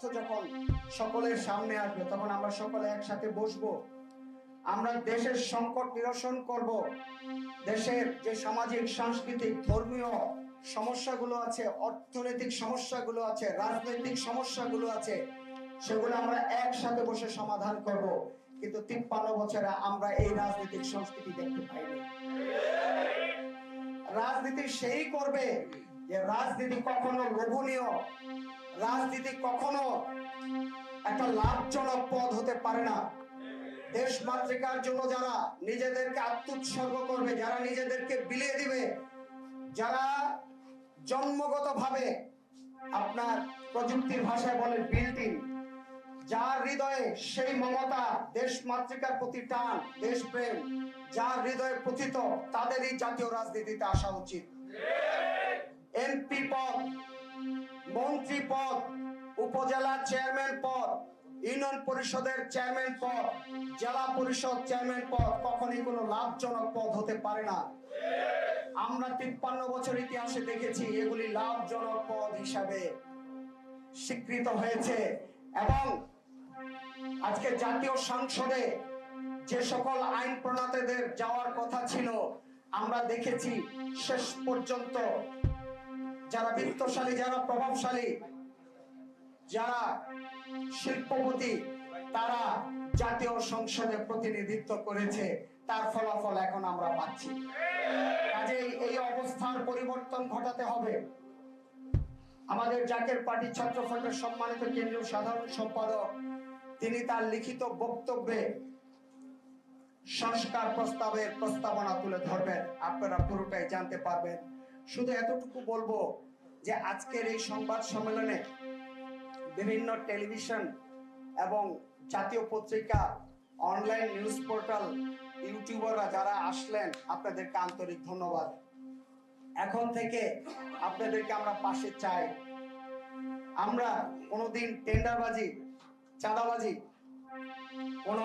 স্বার্থ যখন সকলের সামনে আসবে, তখন আমরা সকলে একসাথে বসবো, আমরা দেশের সংকট নিরসন করব। দেশের যে সামাজিক, সাংস্কৃতিক, ধর্মীয় সমস্যাগুলো আছে, অর্থনৈতিক সমস্যাগুলো আছে, রাজনৈতিক সমস্যাগুলো আছে, সেগুলো আমরা একসাথে বসে সমাধান করব। কিন্তু 53 বছরে আমরা এই রাজনৈতিক সংস্কৃতি দেখতে পাইনি। রাজনীতি সেই করবে যে রাজনীতি কখনো লোভনীয়, রাজনীতি কখনো একটা লাভজনক পদ হতে পারে না। দেশ মাতৃকার জন্য যারা নিজেদেরকে আত্মোৎসর্গ করবে, যারা নিজেদেরকে বিলিয়ে দিবে, যারা জন্মগতভাবে আপনার প্রযুক্তির ভাষায় বলে বিল্টিন, যার হৃদয়ে সেই মমতা, দেশ মাতৃকার প্রতি টান, দেশপ্রেম যার হৃদয়ে পতিত, তাদেরই জাতীয় রাজনীতিতে আসা উচিত। এমপি পদ, মন্ত্রী পদ, উপজেলা চেয়ারম্যান পদ, ইউনিয়ন পরিষদের চেয়ারম্যান পদ, জেলা পরিষদ চেয়ারম্যান পদ কখনই কোনো লাভজনক পদ হতে পারে না। আমরা 53 বছর ইতিহাসে দেখেছি এগুলি লাভজনক পদ হিসাবে স্বীকৃত হয়েছে। এবং আজকে জাতীয় সংসদে যে সকল আইন প্রণেতাদের যাওয়ার কথা ছিল, আমরা দেখেছি শেষ পর্যন্ত যারা বিত্তশালী, যারা প্রভাবশালী, যারা শিল্পপতি, তারা জাতীয় সংসদে প্রতিনিধিত্ব করেছে। তার ফলাফল এখন আমরা পাচ্ছি। কাজেই এই অবস্থার পরিবর্তন ঘটাতে হবে। আমাদের জাকের পার্টি ছাত্রফ্রন্টের সম্মানিত কেন্দ্রীয় সাধারণ সম্পাদক, তিনি তার লিখিত বক্তব্যে সংস্কার প্রস্তাবের প্রস্তাবনা তুলে ধরবেন। আপনারা পুরোটাই জানতে পারবেন। শুধু এতটুকু বলবো যে আজকের এই সংবাদ সম্মেলনে বিভিন্ন টেলিভিশন এবং জাতীয় পত্রিকা, অনলাইন নিউজ পোর্টাল, ইউটিউবাররা যারা আসলেন, আপনাদেরকে আন্তরিক ধন্যবাদ। এখন থেকে আপনাদেরকে আমরা পাশে চাই। আমরা কোনোদিন টেন্ডারবাজি, চাঁদাবাজি, কোন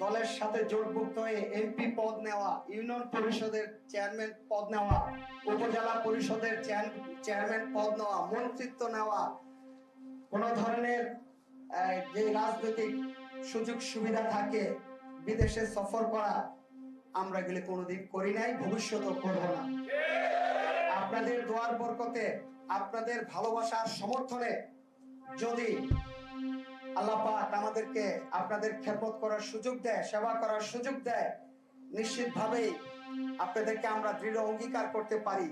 দলের সাথে জোটভুক্ত হয়ে এমপি পদ নেওয়া, ইউনিয়ন পরিষদের চেয়ারম্যান পদ নেওয়া, উপজেলা পরিষদের চেয়ারম্যান পদ নেওয়া, মন্ত্রিত্ব নেওয়া, কোন ধরনের যে রাজনৈতিক সুযোগ সুবিধা থাকে, বিদেশে সফর করা, আমরা এগুলি কোনোদিন করি নাই, ভবিষ্যতেও করব না। আপনাদের দোয়ার বরকতে, আপনাদের ভালোবাসার সমর্থনে যদি আল্লাহ পাক আমাদেরকে আপনাদের খেদমত করার সুযোগ দেয়, সেবা করার সুযোগ দেয়, নিশ্চিতভাবেই আপনাদেরকে আমরা দৃঢ় অঙ্গীকার করতে পারি,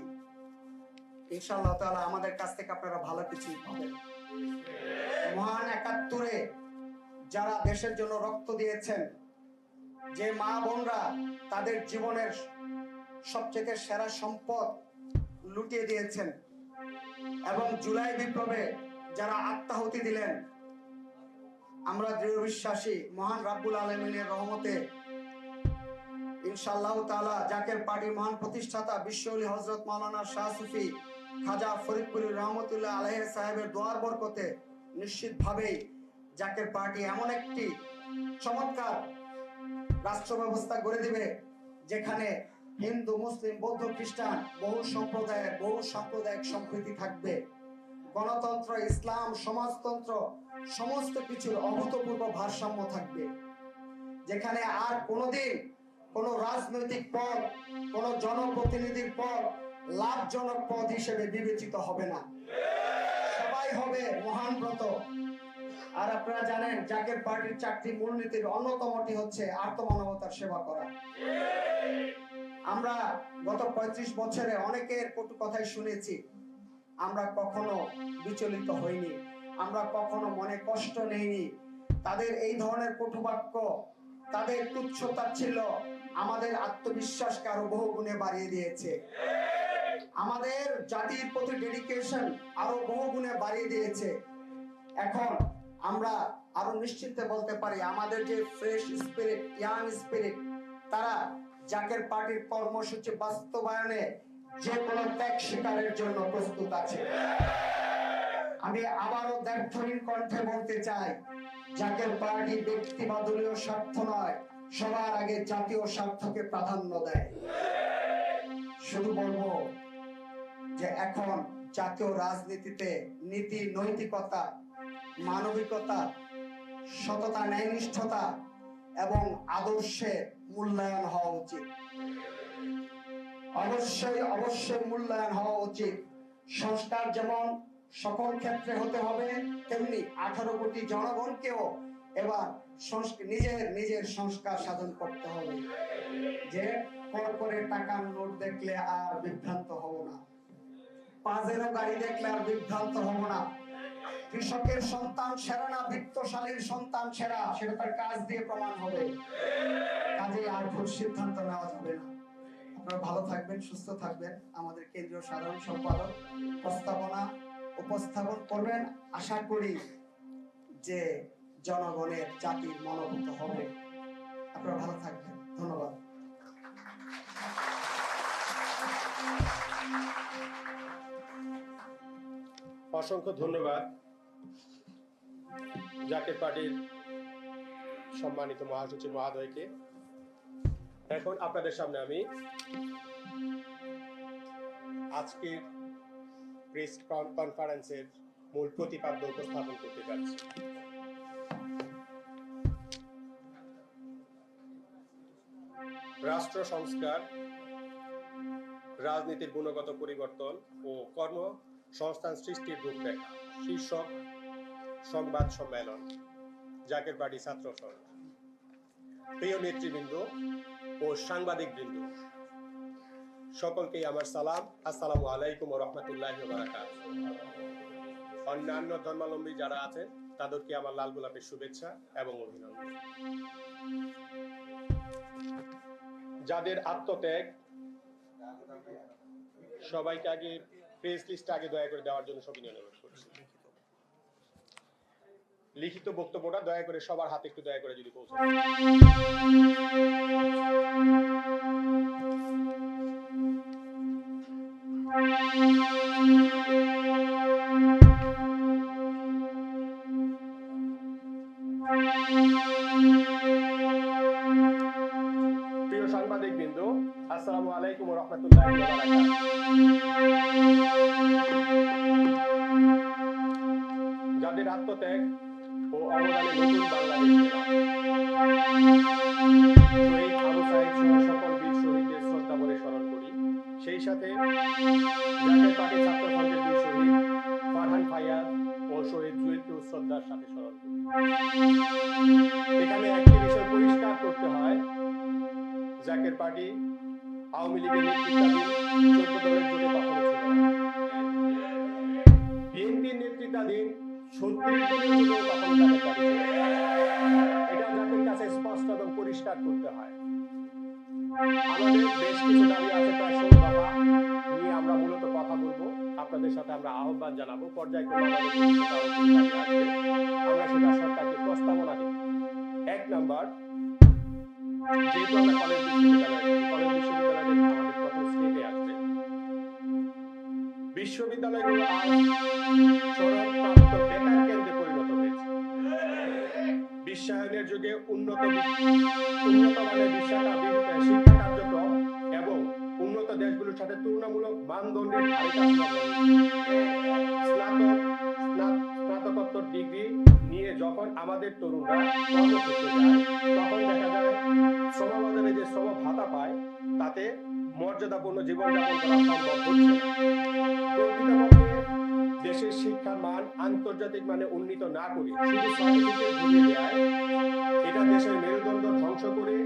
ইনশাআল্লাহ তাআলা আমাদের কাছ থেকে আপনারা ভালো কিছু পাবেন। মহান ৭১-এ যারা দেশের জন্য রক্ত দিয়েছেন, যে মা বোনরা তাদের জীবনের সবচেয়ে সেরা সম্পদ লুটিয়ে দিয়েছেন, এবং জুলাই বিপ্লবে যারা আত্মাহুতি দিলেন, আমরা দৃঢ় বিশ্বাসী মহান রাব্বুল আলামিনের রহমতে ইনশাআল্লাহ তাআলা জাকের পার্টির মহান প্রতিষ্ঠাতা বিশ্বওলি হযরত মাওলানা শাহ সুফি খাজা ফরিদপুরি রহমতুল্লাহ আলাইহি সাহেবের দোয়ার বরকতে নিশ্চিতভাবেই জাকের পার্টি এমন একটি চমৎকার রাষ্ট্র ব্যবস্থা গড়ে দিবে যেখানে হিন্দু, মুসলিম, বৌদ্ধ, খ্রিস্টান বহু সাম্প্রদায়িক সম্প্রীতি থাকবে, গণতন্ত্র, ইসলাম, সমাজতন্ত্র সমস্ত কিছুর অভূতপূর্ব ভারসাম্য থাকবে, যেখানে আর কোনোদিন কোন রাজনৈতিক পদ, কোন জনপ্রতিনিধির পদ লাভজনক পদ হিসেবে বিবেচিত হবে না। সবাই হবে মহান ব্রত। আর আপনারা জানেন জাকের পার্টির 4টি মূলনীতির অন্যতমটি হচ্ছে আর্তমানবতার সেবা করা। আমরা গত 35 বছরে অনেকের কটু কথাই শুনেছি, আমরা কখনো বিচলিত হইনি, আমরা কখনো মনে কষ্ট নেইনি। তাদের এই ধরনের কটুবাক্য, তাদের তুচ্ছ-তাচ্ছিল্য আমাদের আত্মবিশ্বাসকে আরো বহু গুণে বাড়িয়ে দিয়েছে, আমাদের জাতির প্রতি ডেডিকেশন আরো বহু গুণে বাড়িয়ে দিয়েছে। এখন আমরা আরো নিশ্চিন্তে বলতে পারি আমাদের যে ফ্রেশ স্পিরিট, ইয়াং স্পিরিট, তারা জাকের পার্টির কর্মসূচি বাস্তবায়নে যে কোনো ত্যাগ স্বীকারের জন্য প্রস্তুত আছে। আমি আবারও দ্ব্যর্থহীন কণ্ঠে বলতে চাই, জাকের পার্টি ব্যক্তি বা দলীয় স্বার্থ নয়, সবার আগে জাতীয় স্বার্থকে প্রাধান্য দেয়। শুধু বলবো যে এখন জাতীয় রাজনীতিতে নীতি, নৈতিকতা মানবিকতা, সততা, ন্যায়নিষ্ঠতা এবং আদর্শের মূল্যায়ন হওয়া উচিত। অবশ্যই মূল্যায়ন হওয়া উচিত। সংস্কার যেমন সকল ক্ষেত্রে হতে হবে, তেমনি 18 কোটি জনগণকেও এবার নিজের সংস্কার সাধন করতে হবে। যে করে টাকার নোট দেখলে আর বিভ্রান্ত হব না, পাজেরো গাড়ি দেখলে আর বিভ্রান্ত হব না। কৃষকের সন্তান সেরা না, বিত্তশালীর সন্তান সেরা, সেটা তার কাজ দিয়ে প্রমাণ হবে। কাজে আর ভুল সিদ্ধান্ত নেওয়া যাবে না। আপনারা ভালো থাকবেন, সুস্থ থাকবেন। আমাদের কেন্দ্রীয় সাধারণ সম্পাদক উপস্থাপন করবেন। আশা করি যে জনগণের জাতির মনোভূত হবে। আপনারা ভালো থাকবেন। ধন্যবাদ। অসংখ্য ধন্যবাদ জাকের পার্টির সম্মানিত মহাসচিব মহোদয়কে। এখন আপনাদের সামনে আমি আজকের প্রেস কনফারেন্সের মূল প্রতিপাদ্য উপস্থাপন করতে যাচ্ছি। রাষ্ট্র সংস্কার, রাজনীতির গুণগত পরিবর্তন ও কর্মসংস্থান সৃষ্টির রূপরেখা শীর্ষক সংবাদ সম্মেলন জাকের পার্টি ছাত্র ফ্রন্ট। প্রিয় নেতৃবৃন্দ ও সাংবাদিকবৃন্দ, সকলকেই আমার সালাম। আসসালামু আলাইকুম ওয়া রাহমাতুল্লাহি ওয়া বারাকাতুহু। অন্যান্য ধর্মাবলম্বী যারা আছেন তাদেরকে আমার লাল গোলাপের শুভেচ্ছা এবং অভিনন্দন। যাদের আত্মত্যাগ, সবাইকে আগে প্রেস লিস্ট আগে দয়া করে দেওয়ার জন্য সবিনয় অনুরোধ করছি। লিখিত বক্তব্যটা দয়া করে সবার হাতে একটু দয়া করে যদি পৌঁছে। প্রিয় সাংবাদিকবৃন্দ, আসসালামু আলাইকুম ওয়া রাহমাতুল্লাহি ওয়া বারাকাতুহু। যাদের আত্মত্যাগ ও অবদানে নতুন বাংলাদেশ শহীদ আবু সাঈদ সহ সকল বীর শহীদদের শ্রদ্ধা ভরে স্মরণ করি। সেই সাথে জাকের পার্টি ছাত্র ফ্রন্টের দুই শহীদ ফারহান ফায়াজ ও শহীদ জুয়েলকে শ্রদ্ধার সাথে স্মরণ করি। এখানে একটি বিষয় পরিষ্কার করতে হয়, জাকের পার্টি আওয়ামী লীগের নেতৃত্বাধীন 14 দলের জোটে কখনো ছিল না। বিএনপির নেতৃত্বাধীন 36 দলের জোটে কখনো জাকের পার্টি ছিল না। এটা জাতির কাছে স্পষ্ট এবং পরিষ্কার করতে হয়। আমাদের বেশ কিছু দাবি আছে, প্রায় 16 দফা নিয়ে আমরা মূলত কথা বলবো। আপনাদের সাথে আমরা আহ্বান জানাবো, পর্যায়ক্রমে আমরা সেটা সরকারকে প্রস্তাবনা দিব। 1 নাম্বার, যেহেতু আমরা কলেজ বিশ্ববিদ্যালয়ে আমাদের প্রথম স্টেটে আসবে, বিশ্ববিদ্যালয়গুলো আজ সড়কপ্রাপ্ত বেকার কেন্দ্রে পরিণত হয়েছে। বিশ্বায়নের যুগে উন্নত মানের শিক্ষা কার্যক্রম এবং উন্নত দেশগুলোর সাথে তুলনামূলক মানদণ্ডের স্নাতকোত্তর ডিগ্রি নিয়ে যখন আমাদের তরুণরা কর্মক্ষেত্রে যায়, তখন দেখা যায় শ্রমবাজারে যে শ্রম ভাতা পায় তাতে মর্যাদাপূর্ণ জীবনযাপন করা সম্ভব হচ্ছে না। প্রকৃতপক্ষে দেশের শিক্ষার মান আন্তর্জাতিক মানে উন্নীত না করে শুধু সার্টিফিকেট ধরিয়ে দেয়, এটা দেশের মেরুদণ্ড ধ্বংস করে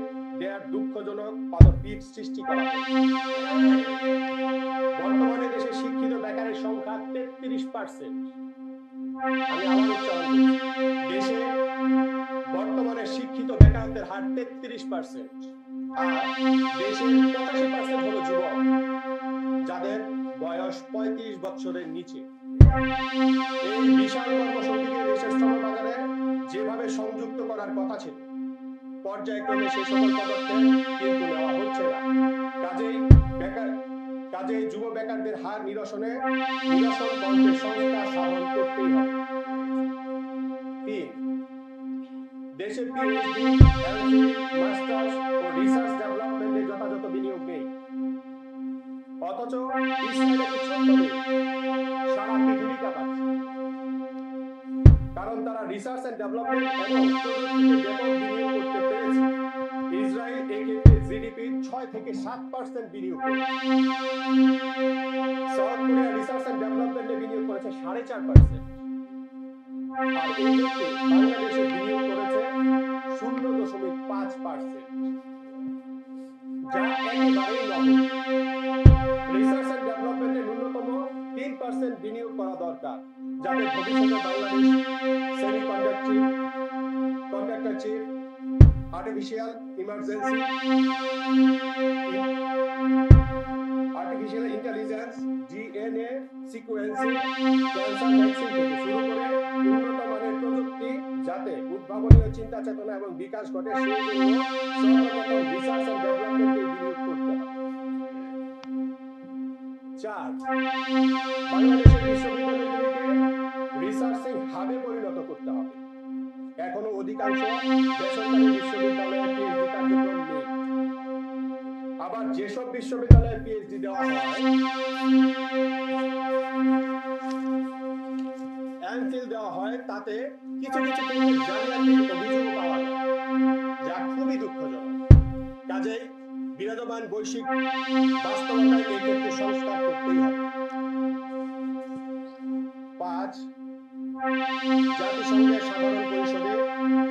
দেওয়ার দুঃখজনক পদপিঠ সৃষ্টি করা হয়। বর্তমানে দেশে শিক্ষিত বেকারের সংখ্যা 33%। আমি আবার উচ্চারণ করছি, দেশে বর্তমানে শিক্ষিত বেকারত্বের হার 33%। আর দেশের 85% হলো যুবক, যাদের বয়স 35 বছরের নিচে। এই বিশাল কর্মশক্তিকে দেশের শ্রমবাজারে যেভাবে সংযুক্ত করার কথা ছিল, পর্যায়ক্রমে সে সকল পদক্ষেপ কিন্তু নেওয়া হচ্ছে না। কাজেই যুব বেকারদের হার নিরসন কল্পে সংস্কার সাধন করতেই হবে। 3, দেশের পিএইচডি, এমফিল, মাস্টার্স ও রিসার্চ ডেভেলপমেন্টে যথাযথ বিনিয়োগ নেই। অথচ ইসরায়েল একটি ছোট্ট দেশ, সারা পৃথিবী কাঁপাচ্ছে। কারণ তারা রিসার্চ এন্ড ডেভেলপমেন্ট এবং প্রযুক্তিতে ব্যাপক বিনিয়োগ করতে পেরেছে। ইসরায়েল এক্ষেত্রে জিডিপি 6 থেকে 7% বিনিয়োগ করেছে। সাউথ কোরিয়া রিসার্চ এন্ড ডেভেলপমেন্টে বিনিয়োগ করেছে 4.5%। আর এই ক্ষেত্রে বাংলাদেশে বিনিয়োগ করেছে 0.5%, যা একেবারেই নগণ্য। রিসার্চ এন্ড ডেভেলপমেন্টে ন্যূনতম 3% বিনিয়োগ করা দরকার, যাতে ভবিষ্যতে Bangladesh conductor chip, artificial intelligence, DNA sequencing, cancer vaccine থেকে শুরু করে উন্নত মানের প্রযুক্তি যাতে উদ্ভাবনীয় চিন্তা চেতনা এবং বিকাশ ঘটে, সেই জন্য সর্বপ্রথম রিসার্চ এন্ড ডেভেলপমেন্টে বিনিয়োগ করতে হবে। 4, বাংলাদেশের বিশ্ববিদ্যালয়গুলিকে রিসার্চিং হাবে পরিণত করতে হবে। এখনো অধিকাংশ বেসরকারি বিশ্ববিদ্যালয়ে পিএইচডি কার্যক্রম নেই। আবার যেসব বিশ্ববিদ্যালয়ে পিএইচডি দেওয়া হয়, এমফিল দেওয়া হয়, তাতে কিছু কিছু ক্ষেত্রে জালিয়াতির অভিযোগ পাওয়া যায়, যা খুবই দুঃখজনক। কাজেই বিরাজমান বৈশ্বিক বাস্তবতায় এই ক্ষেত্রে সংস্কার করতেই হবে। 5, জাতিসংঘের সাধারণ পরিষদের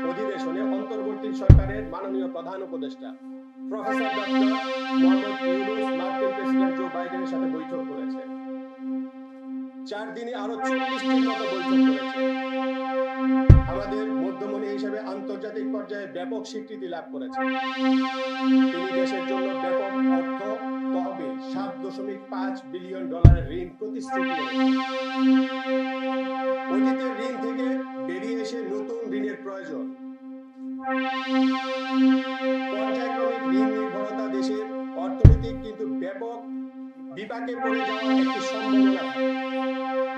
অধিবেশনে অন্তর্বর্তী সরকারের মাননীয় প্রধান উপদেষ্টা প্রফেসর ডক্টর মোহাম্মদ ইউনূস মার্কিন প্রেসিডেন্ট জো বাইডেনের সাথে বৈঠক করেছে। 4 দিনে আরো 40টির মতো বৈঠক করেছে। আমাদের মধ্যমণি হিসেবে আন্তর্জাতিক পর্যায়ে ব্যাপক স্বীকৃতি লাভ করেছে। তিনি দেশের জন্য ব্যাপক অর্থ তহবিল $7.5 বিলিয়ন ঋণ প্রতিশ্রুতি দিয়েছেন। অতীতের ঋণ থেকে বেরিয়ে এসে নতুন ঋণের প্রয়োজন। পর্যায়ক্রমিক ঋণ নির্ভরতা দেশের অর্থনৈতিক কিন্তু ব্যাপক বিপাকে পড়ে যাওয়ার একটি সম্ভাবনা থাকে।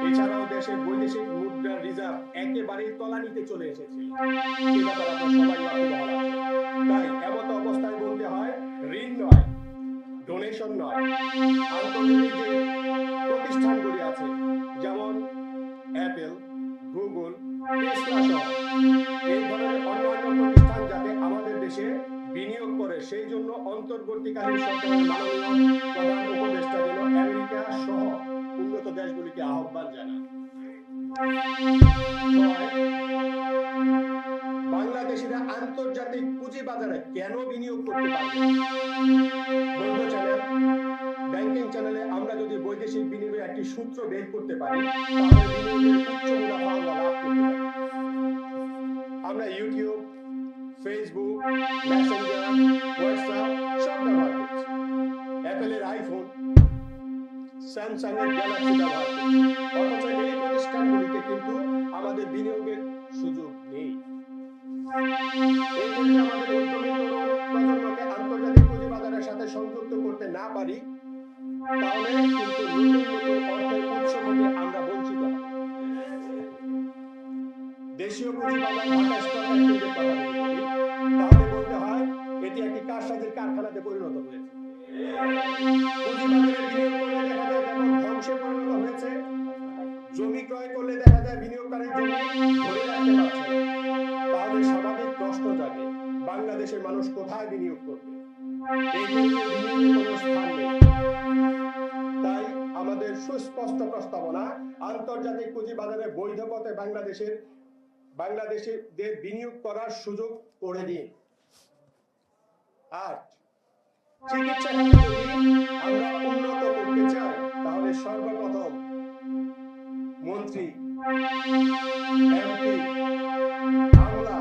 এছাড়াও দেশের বৈদেশিক মুদ্রার রিজার্ভ একেবারেই তলানিতে চলে এসেছিল। এ ব্যাপারে আমরা সবাই ওয়াকিবহাল আছি। তাই এমত অবস্থায় বলতে হয়, ঋণ নয়, ডোনেশন নয়, আন্তর্জাতিক যে প্রতিষ্ঠানগুলি আছে, যেমন অ্যাপল, গুগল, টেসলা সহ এই ধরনের অন্যান্য প্রতিষ্ঠান যাতে আমাদের দেশে বিনিয়োগ করে, সেই জন্য অন্তর্বর্তীকালীন সরকারের মাননীয় প্রধান উপদেষ্টা যেন আমেরিকা সহ উন্নত দেশগুলিকে আহ্বান জানান। বাংলাদেশিরা আন্তর্জাতিক পুঁজিবাজারে কেন বিনিয়োগ করতে পারবে? বৈধ চ্যানেল, ব্যাংকিং চ্যানেলে আমরা যদি বৈদেশিক বিনিয়োগের একটি সূত্র বের করতে পারি, তাহলে বিনিয়োগের উচ্চ মুনাফা আমরা লাভ করতে পারি। আমরা ইউটিউব, ফেসবুক, মেসেঞ্জার, হোয়াটসঅ্যাপ সব ব্যবহার করছি। অ্যাপলের আইফোন, স্যামসাং এর গ্যালাক্সি ব্যবহার করছি। অথচ এই প্রতিষ্ঠানগুলিতে কিন্তু আমাদের বিনিয়োগের সুযোগ নেই। এই ক্ষেত্রে আমাদের উদ্যমী তরুণ প্রজন্মকে আন্তর্জাতিক পুঁজিবাজারের সাথে সংযুক্ত করতে না পারি, তাহলে কিন্তু নতুন নতুন অর্থের উৎস থেকে আমরা বঞ্চিত হব। দেশীয় পুঁজিবাজার ঢাকা স্টক এক্সচেঞ্জের কথা যদি বলি, তাহলে বলতে হয় এটি একটি কারসাজির কারখানাতে পরিণত হয়েছে। পুঁজিবাজারে বিনিয়োগ করলে দেখা যায় ব্যাপক ধ্বংসে পরিণত হয়েছে। জমি ক্রয় করলে দেখা যায় বিনিয়োগকারী জমি ধরে রাখতে পারছে না। তাহলে স্বাভাবিক প্রশ্ন জাগে, বাংলাদেশের মানুষ কোথায় বিনিয়োগ করবে? এই ক্ষেত্রে বিনিয়োগের কোনো স্থান নেই। তাই আমাদের সুস্পষ্ট প্রস্তাবনা, আন্তর্জাতিক পুঁজিবাজারে বৈধ পথে বাংলাদেশিদের বিনিয়োগ করার সুযোগ করে দিন। আর চিকিৎসা খাতে যদি আমরা উন্নত করতে চাই, তাহলে সর্বপ্রথম মন্ত্রী, এমপি, আমলা,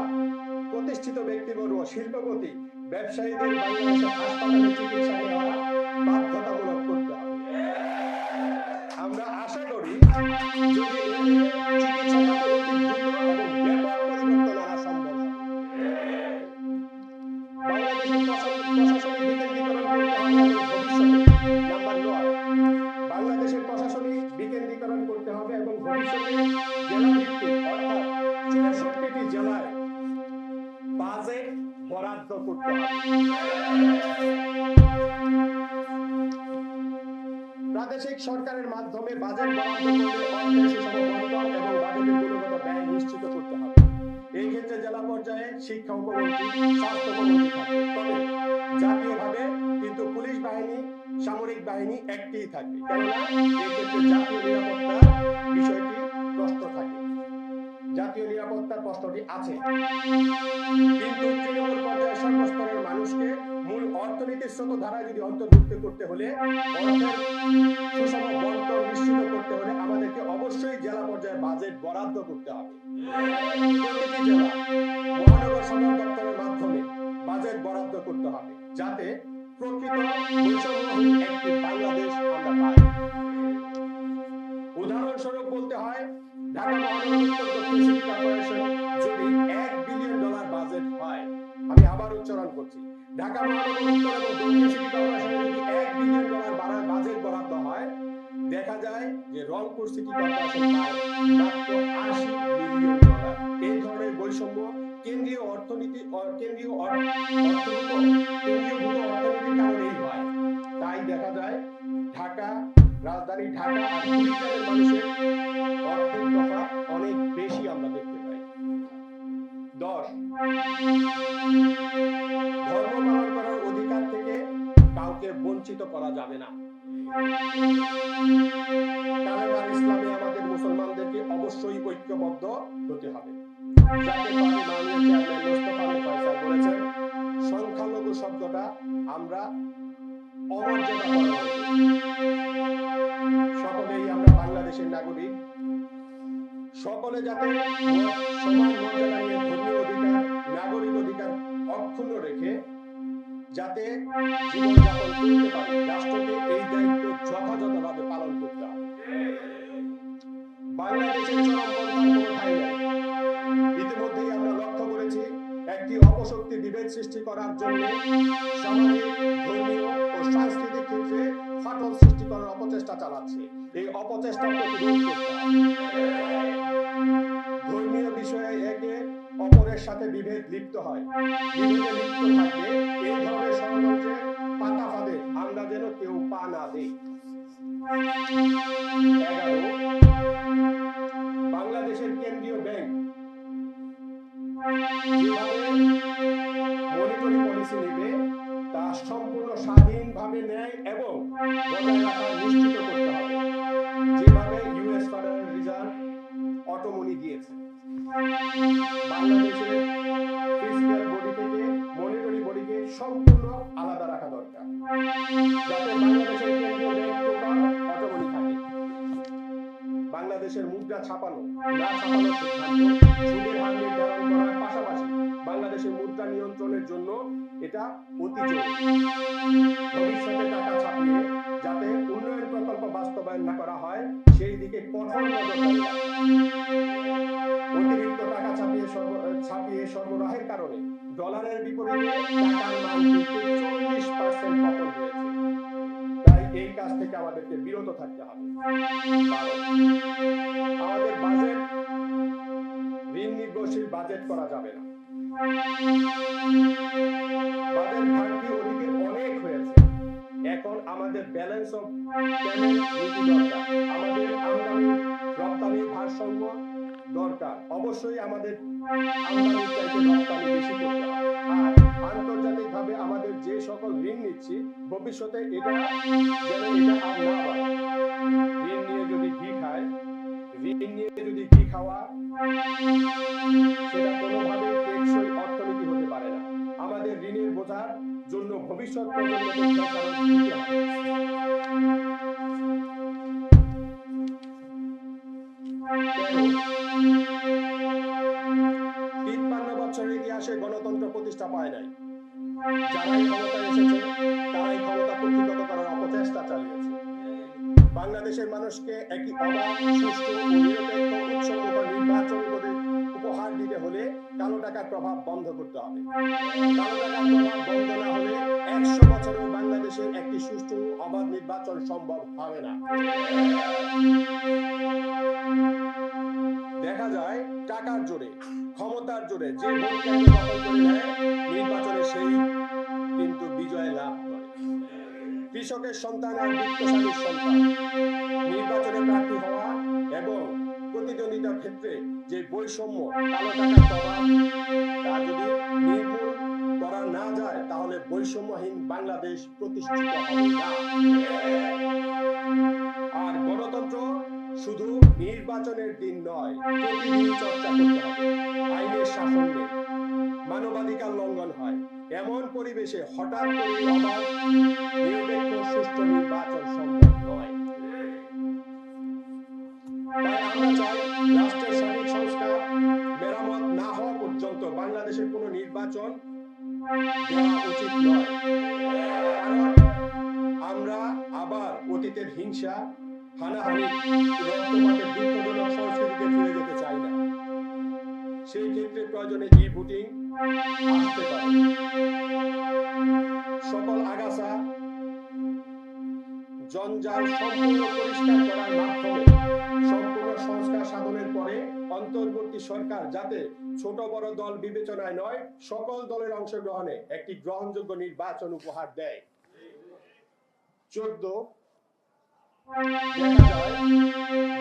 প্রতিষ্ঠিত ব্যক্তিবর্গ, শিল্পপতি, ব্যবসায়ীদের বাংলাদেশের হাসপাতালে চিকিৎসা নেওয়া বাধ্যতামূলক করতে হবে। আমরা আশা করি যদি চিকিৎসা খাতে অতি দ্রুত এবং ব্যাপক পরিবর্তন আনা সম্ভব হবে। বাংলাদেশের প্রশাসনিক বিকেন্দ্রীকরণ করতে হবে এবং ভবিষ্যতে নাম্বার 9, বাংলাদেশের প্রশাসনিক বিকেন্দ্রীকরণ করতে হবে এবং ভবিষ্যতে জেলাভিত্তিক অর্থাৎ 64টি জেলায় বাজেট বরাদ্দ করতে হবে। প্রাদেশিক সরকারের মাধ্যমে বাজেট বরাদ্দ করলে অর্থের সুষম বন্টন এবং বাজেটের গুণগত ব্যয় নিশ্চিত করতে হবে। পর্যায়ে শিক্ষা উপমন্ত্রী, স্বাস্থ্য উপমন্ত্রী থাকে। তবে জাতীয়ভাবে কিন্তু পুলিশ বাহিনী, সামরিক বাহিনী একটিই থাকে, কেননা এক্ষেত্রে জাতীয় নিরাপত্তা বিষয়টি প্রশ্ন থাকে। জাতীয় নিরাপত্তার প্রশ্নটি আছে, কিন্তু তৃণমূল পর্যায়ে সর্বস্তরের মানুষকে মূল অর্থনীতির স্রোতধারায় যদি অন্তর্ভুক্ত করতে হলে, অর্থের সুষম বন্টন নিশ্চিত করতে হলে আমাদেরকে অবশ্যই জেলা পর্যায়ে বাজেট বরাদ্দ করতে হবে। প্রতিটি জেলা মহানগর সদর দপ্তরের মাধ্যমে বাজেট বরাদ্দ করতে হবে, যাতে প্রকৃত বৈষম্যহীন একটি বাংলাদেশ আমরা পাই। উদাহরণস্বরূপ বলতে হয়, ঢাকা মহানগর উত্তর দক্ষিণ সিটি কর্পোরেশন যদি $1 বিলিয়ন বাজেট হয়, আমি আবার উচ্চারণ করছি, ঢাকা মহানগর উত্তর এবং দক্ষিণ সিটি কর্পোরেশনে যদি $1 বিলিয়ন বাজেট বরাদ্দ হয়, দেখা যায় যে রংপুর সিটি কর্পোরেশন পায় মাত্র $80 মিলিয়ন। এই ধরনের বৈষম্য কেন্দ্রীয় অর্থনীতির কারণেই হয়। তাই দেখা যায় ঢাকা, রাজধানী ঢাকা আর কুড়িগ্রামের মানুষের অর্থের তফাৎ অনেক বেশি আমরা দেখতে পাই। 10, ধর্ম পালন করার অধিকার থেকে কাউকে বঞ্চিত করা যাবে না। কালেমার ইসলামে আমাদের মুসলমানদেরকে অবশ্যই ঐক্যবদ্ধ হতে হবে। জাতীয় পার্টি মাননীয় চেয়ারম্যান মোস্তফা আলী ফয়সাল বলেছেন, সংখ্যালঘু শব্দটা আমরা অমর্যাদা করা হয়েছে। সকলেই আমরা বাংলাদেশের নাগরিক, সকলে যাতে সমান মর্যাদা নিয়ে ধর্মীয় অধিকার, নাগরিক অধিকার অক্ষুণ্ণ রেখে যাতে জীবনযাপন করতে পারে, রাষ্ট্রকে এই দায়িত্ব যথাযথভাবে পালন করতে হবে। বাংলাদেশের চরমপন্থার কোনো ঠাঁই নেই। ইতিমধ্যেই আমরা লক্ষ্য করেছি, একটি অপশক্তি বিভেদ সৃষ্টি করার জন্য সামাজিক, ধর্মীয় ও সাংস্কৃতিক ক্ষেত্রে ফাটল সৃষ্টি করার অপচেষ্টা চালাচ্ছে। এই অপচেষ্টা প্রতিরোধ করতে হবে। ধর্মীয় বিষয়ে একে অপরের সাথে বিভেদ লিপ্ত হয়, বিভেদে লিপ্ত থাকলে এই ধরনের ষড়যন্ত্রে পাতা ফাঁদে আমরা যেন কেউ পা না দেই। 11, বাংলাদেশের কেন্দ্রীয় ব্যাংক যেভাবে মনিটরি পলিসি নেবে তা সম্পূর্ণ স্বাধীনভাবে নেয় এবং বজায় রাখা নিশ্চিত করতে হবে, যেভাবে ইউএস ফেডারেল রিজার্ভ অটোমনি দিয়েছে। বাংলাদেশের ফিসক্যাল বডি থেকে মনিটরি বডিকে সম্পূর্ণ আলাদা রাখা দরকার, যাতে বাংলাদেশের কেন্দ্রীয় ব্যাংক টোটাল অটোমনি থাকে। বাংলাদেশের মুদ্রা ছাপানো না ছাপানোর সিদ্ধান্ত সুদের হার নির্ধারণ করার পাশাপাশি বাংলাদেশের মুদ্রা নিয়ন্ত্রণের জন্য এটা অতি জরুরি। ভবিষ্যতে টাকা ছাপিয়ে যাতে উন্নয়ন প্রকল্প বাস্তবায়ন না করা হয়, সেই দিকে কঠোর নজরদারি রাখতে হবে। অতিরিক্ত টাকা ছাপিয়ে সরবরাহের কারণে ডলারের বিপরীতে টাকার মান কিন্তু 40% পতন হয়েছে। তাই এই কাজ থেকে আমাদেরকে বিরত থাকতে হবে। আমাদের বাজেট ঋণ নির্ভরশীল বাজেট করা যাবে না। বাজেট ঘাটতি ওদিকে অনেক হয়েছে। এখন আমাদের ব্যালেন্স অফ পেমেন্ট নীতি দরকার। আমাদের আমদানি রপ্তানির ভারসাম্য দরকার। অবশ্যই আমাদের আমদানির চাইতে রপ্তানি বেশি করতে হবে। আর আন্তর্জাতিকভাবে আমাদের যে সকল ঋণ নিচ্ছি, ভবিষ্যতে এটা যেন আর না হয়। ঋণ নিয়ে যদি ঘি খাওয়া সেটা কোনোভাবেই টেকসই অর্থনীতি হতে পারে না। আমাদের ঋণের বোঝার জন্য ভবিষ্যৎ প্রজন্মকে খেসারত দিতে হবে। 53 বছরের ইতিহাসে গণতন্ত্র প্রতিষ্ঠা পায় নাই। যারাই ক্ষমতায় এসেছে তারাই ক্ষমতা কুক্ষিগত করার অপচেষ্টা চালিয়েছে। বাংলাদেশের মানুষকে একটি অবাধ, সুষ্ঠু ও নিরপেক্ষ উৎসবমুখর নির্বাচন করে উপহার দিতে হলে কালো টাকার প্রভাব বন্ধ করতে হবে। কালো টাকার প্রভাব বন্ধ না হলে 100 বছরেও বাংলাদেশের একটি সুষ্ঠু অবাধ নির্বাচন সম্ভব হবে না। দেখা যায় টাকার জোরে, ক্ষমতার জোরে যে ভোট কেন্দ্র দখল করে নেয়, নির্বাচনে সেই কিন্তু বিজয় লাভ করে। কৃষকের সন্তান আর বিত্তশালীর সন্তান নির্বাচনে প্রার্থী হওয়া এবং প্রতিদ্বন্দ্বিতার ক্ষেত্রে যে বৈষম্য, কালো টাকার প্রভাব, তার বৈষম্যহীন বাংলাদেশ প্রতিষ্ঠিত হবে না। আর গণতন্ত্র শুধু নির্বাচনের দিন নয়, প্রতিদিন চর্চা করতে হবে। আইনের শাসন নেই, মানবাধিকার লঙ্ঘন হয়, এমন পরিবেশে হঠাৎ করে অবাধ, নিরপেক্ষ, সুষ্ঠু নির্বাচন সম্ভব নয়। তাই আমরা চাই রাষ্ট্রের সঠিক সংস্কার মেরামত না হওয়া পর্যন্ত বাংলাদেশের কোনো নির্বাচন দেওয়া উচিত নয়। কারণ আমরা আবার অতীতের হিংসা, হানাহানি, রক্তপাতের দুঃখজনক সংস্কৃতিতে ফিরে যেতে চাই না। সেই ক্ষেত্রে প্রয়োজনে ভোটিং আসতে পারে। সকল আগাছা জঞ্জাল সম্পূর্ণ পরিষ্কার করার মাধ্যমে সম্পূর্ণ সংস্কার সাধনের পরে অন্তর্বর্তী সরকার যাতে ছোট বড় দল বিবেচনায় নয়, সকল দলের অংশগ্রহণে একটি গ্রহণযোগ্য নির্বাচন উপহার দেয়। 14, দেখা যায়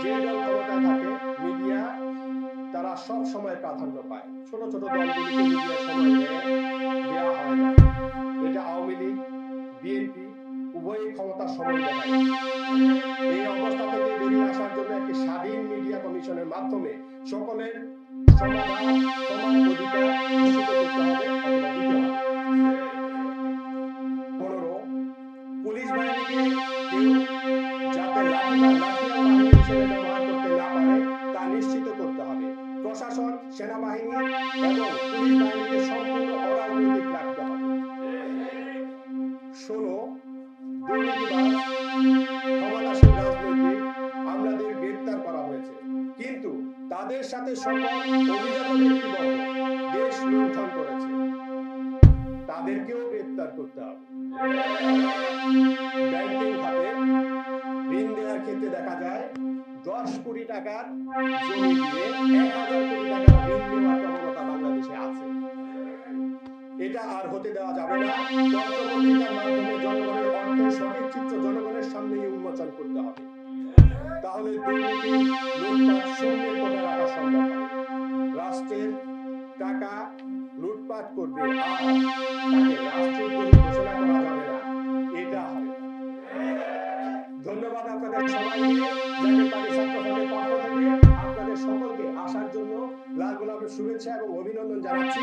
যে দল ক্ষমতায় থাকে মিডিয়া তারা সব সময় প্রাধান্য পায়, ছোট ছোট দলগুলিকে মিডিয়া সময় দেওয়া হয় না। এটা আওয়ামী লীগ, বিএনপি উভয়ই ক্ষমতার সময় দেখায়। এই অবস্থা থেকে বেরিয়ে আসার জন্য একটি স্বাধীন মিডিয়া কমিশনের মাধ্যমে সকলের সমাধান, সমান অধিকার নিশ্চিত করতে হবে অথবা দিতে হবে। 15, পুলিশ বাহিনীকে কেউ যাতে লাঠিয়াল বাহিনী হিসেবে ব্যবহার করতে না পারে তা নিশ্চিত করতে হবে। প্রশাসন, সেনাবাহিনী এবং পুলিশ বাহিনীকে সম্পূর্ণ অরাজনৈতিক রাখতে হবে। 16, দুর্নীতিবাজ, ক্ষমতাসীন রাজনৈতিক আমলাদের গ্রেফতার করা হয়েছে, কিন্তু তাদের সাথে সকল অভিজাত ব্যক্তিবর্গ দেশ লুণ্ঠন করেছে, তাদেরকেও গ্রেফতার করতে হবে। ব্যাংকিং খাতে ঋণ দেওয়ার ক্ষেত্রে দেখা যায় 10 কোটি টাকার জমি দিয়ে 1000 কোটি টাকার ঋণ দেওয়ার প্রবণতা বাংলাদেশে আছে। এটা আর হতে দেওয়া যাবে না। পত্রপত্রিকার মাধ্যমে জনগণের অর্থের সঠিক চিত্র জনগণের সামনেই উন্মোচন করতে হবে। তাহলে দুর্নীতি, লুটপাট শূন্যের কোথায় রাখা সম্ভব হবে। রাষ্ট্রের টাকা লুটপাট করবে আর তাকে রাষ্ট্রদ্রোহী ঘোষণা করা যাবে না, এটা হবে। ধন্যবাদ আপনাদের সবাইকে। জাতীয় পার্টি ছাত্রফ্রন্টের পক্ষ থেকে আপনাদের সকলকে আসার জন্য লাল গোলাপের শুভেচ্ছা এবং অভিনন্দন জানাচ্ছি।